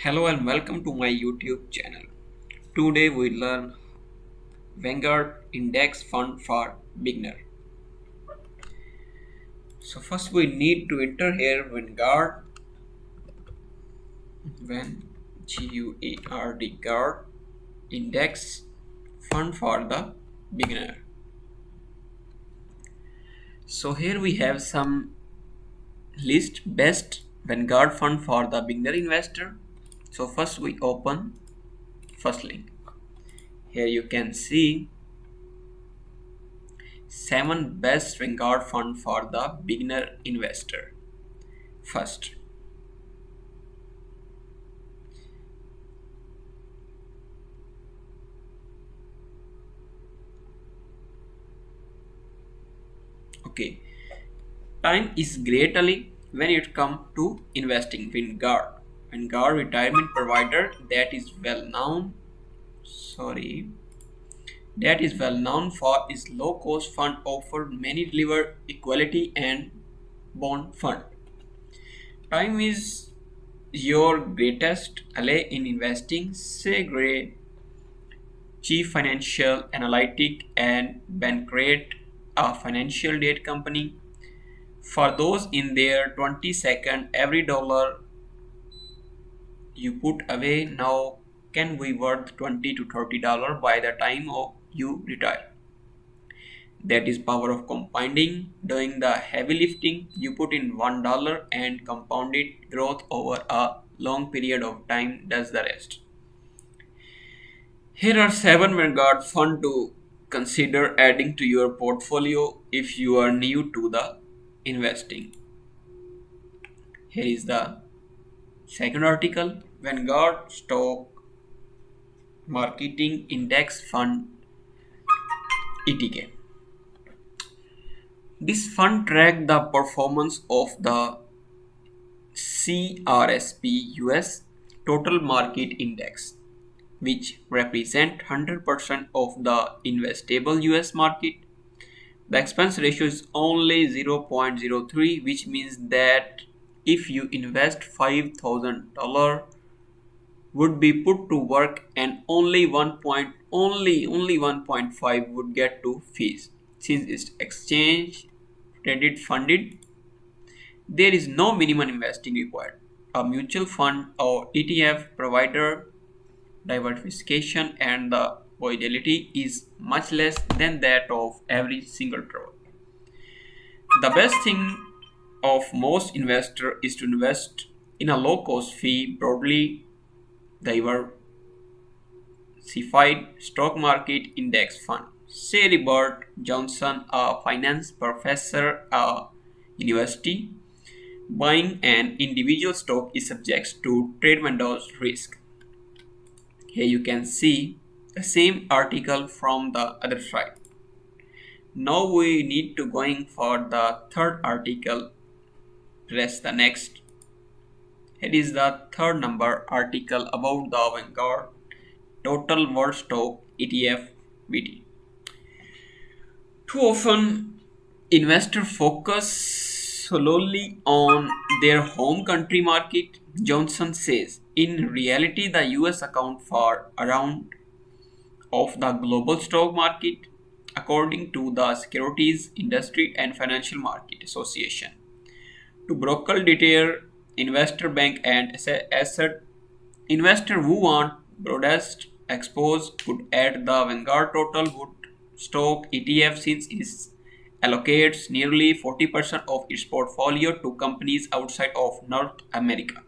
Hello and welcome to my YouTube channel. Today we learn Vanguard Index Fund for Beginner. So first we need to enter here Vanguard G-U-A-R-D Guard Index Fund for the Beginner. So here we have some list best Vanguard fund for the beginner investor. So first we open first link. Here you can see 7 best Vanguard fund for the beginner investor. First, okay, time is greatly when it comes to investing. Vanguard retirement provider that is well known. That is well known for its low cost fund offer many deliver equality and bond fund. Time is your greatest ally in investing, say Gray, chief financial analytic and Bancrate, a financial data company. For those in their 20-second, every dollar you put away now can be worth $20 to $30 by the time you retire. That is power of compounding, doing the heavy lifting. You put in $1 and compounded growth over a long period of time does the rest. Here are 7 Vanguard fund to consider adding to your portfolio if you are new to the investing. Here is the second article, Vanguard Stock Marketing Index Fund ETK. This fund tracks the performance of the CRSP US Total Market Index, which represent 100% of the investable US market. The expense ratio is only 0.03, which means that if you invest $5,000 would be put to work and only 1.5 would get to fees. Since it's exchange traded funded, there is no minimum investing required. A mutual fund or ETF provider diversification and the volatility is much less than that of every single trade. The best thing of most investor is to invest in a low cost fee broadly diversified stock market index fund. Say Robert Johnson, a finance professor at university, buying an individual stock is subject to trade windows risk. Here you can see the same article from the other side. Now we need to going for the third article. Press the next. Here is the third number article about the Vanguard Total World Stock ETF VT. Too often investors focus solely on their home country market, Johnson says. In reality, the US account for around of the global stock market, according to the Securities Industry and Financial Market Association. To broker detail, investor bank and asset investor who want broadest exposure could add the Vanguard Total Wood Stock ETF since it allocates nearly 40% of its portfolio to companies outside of North America.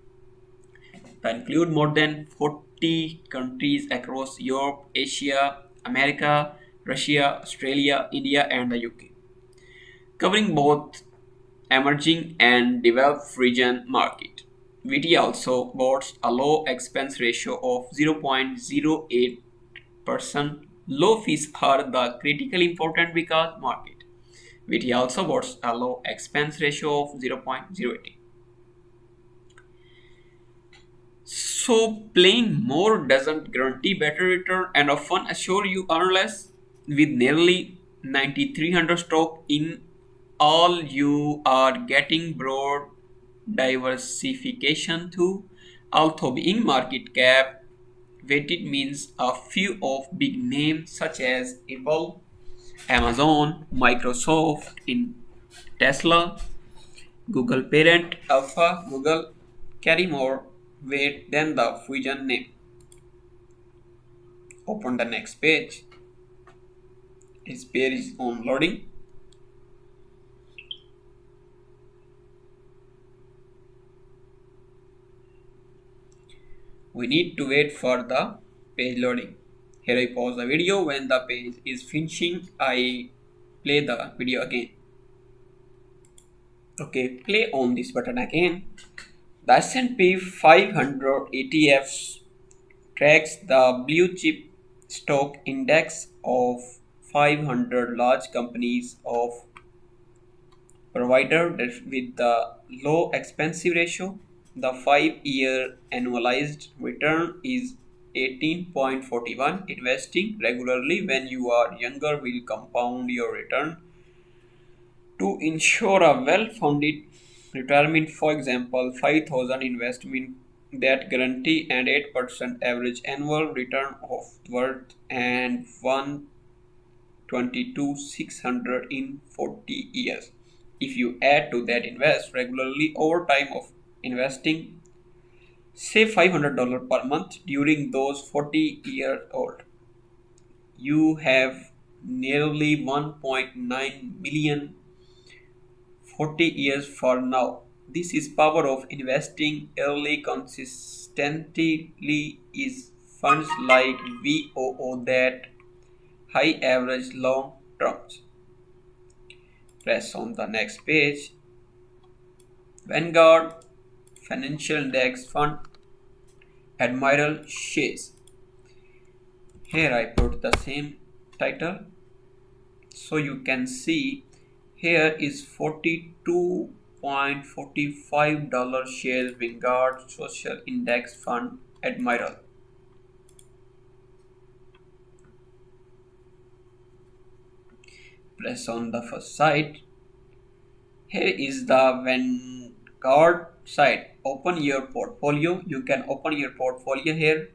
They include more than 40 countries across Europe, Asia, America, Russia, Australia, India, and the UK, covering both emerging and developed region market. VT also boasts a low expense ratio of 0.08%. Low fees are the critically important because market. VT also boasts a low expense ratio of 0.08. So playing more doesn't guarantee better return and often assure you earn less. With nearly 9,300 stock in all, you are getting broad diversification too. Although being market cap weighted means a few of big names such as Apple, Amazon, Microsoft, in Tesla, Google parent Alpha Google carry more weight than the fusion name. Open the next page. This page is on loading. We need to wait for the page loading. Here I pause the video. When the page is finishing, I play the video again. Okay, play on this button again. The S&P 500 ETFs tracks the blue chip stock index of 500 large companies of provider with the low expensive ratio. The 5-year annualized return is 18.41. Investing regularly when you are younger will compound your return to ensure a well-founded retirement. For example, 5,000 investment that guarantee an 8% average annual return of worth and 122,600 in 40 years. If you add to that invest regularly over time of investing, say $500 per month during those 40 years old, you have nearly 1.9 million 40 years for now. This is power of investing early consistently is funds like VOO that high average long terms. Press on the next page. Vanguard Financial Index Fund Admiral Shares. Here I put the same title so you can see. Here is $42.45 shares Vanguard Social Index Fund Admiral. Press on the first site. Here is the Vanguard site. Open your portfolio. You can open your portfolio here.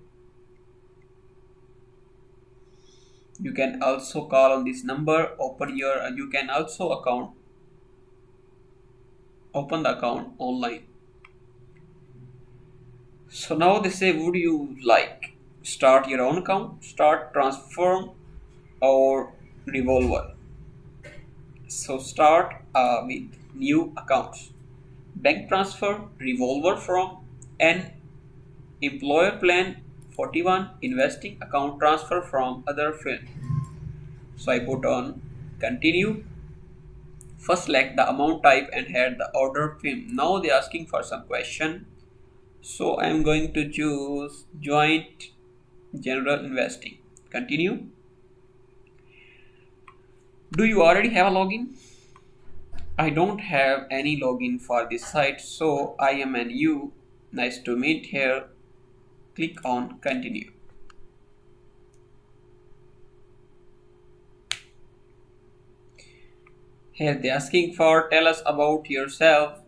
You can also call on this number. You can also open the account online. So now they say, would you like start your own account, start, transform, or revolver? So start with new accounts. Bank transfer, revolver from an employer plan 41, investing account transfer from other firm. So I put on continue. First select the amount type and add the order firm. Now they are asking for some question. So I am going to choose joint general investing. Continue. Do you already have a login? I don't have any login for this site, so I am a new. Nice to meet here. Click on continue. Here they are asking for tell us about yourself.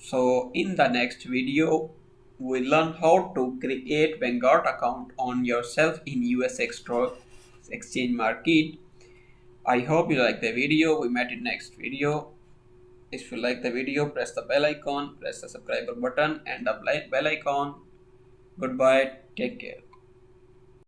So in the next video, we learn how to create Vanguard account on yourself in US exchange market. I hope you like the video. We met in next video. If you like the video, press the bell icon, press the subscribe button and the bell icon. Goodbye. Take care.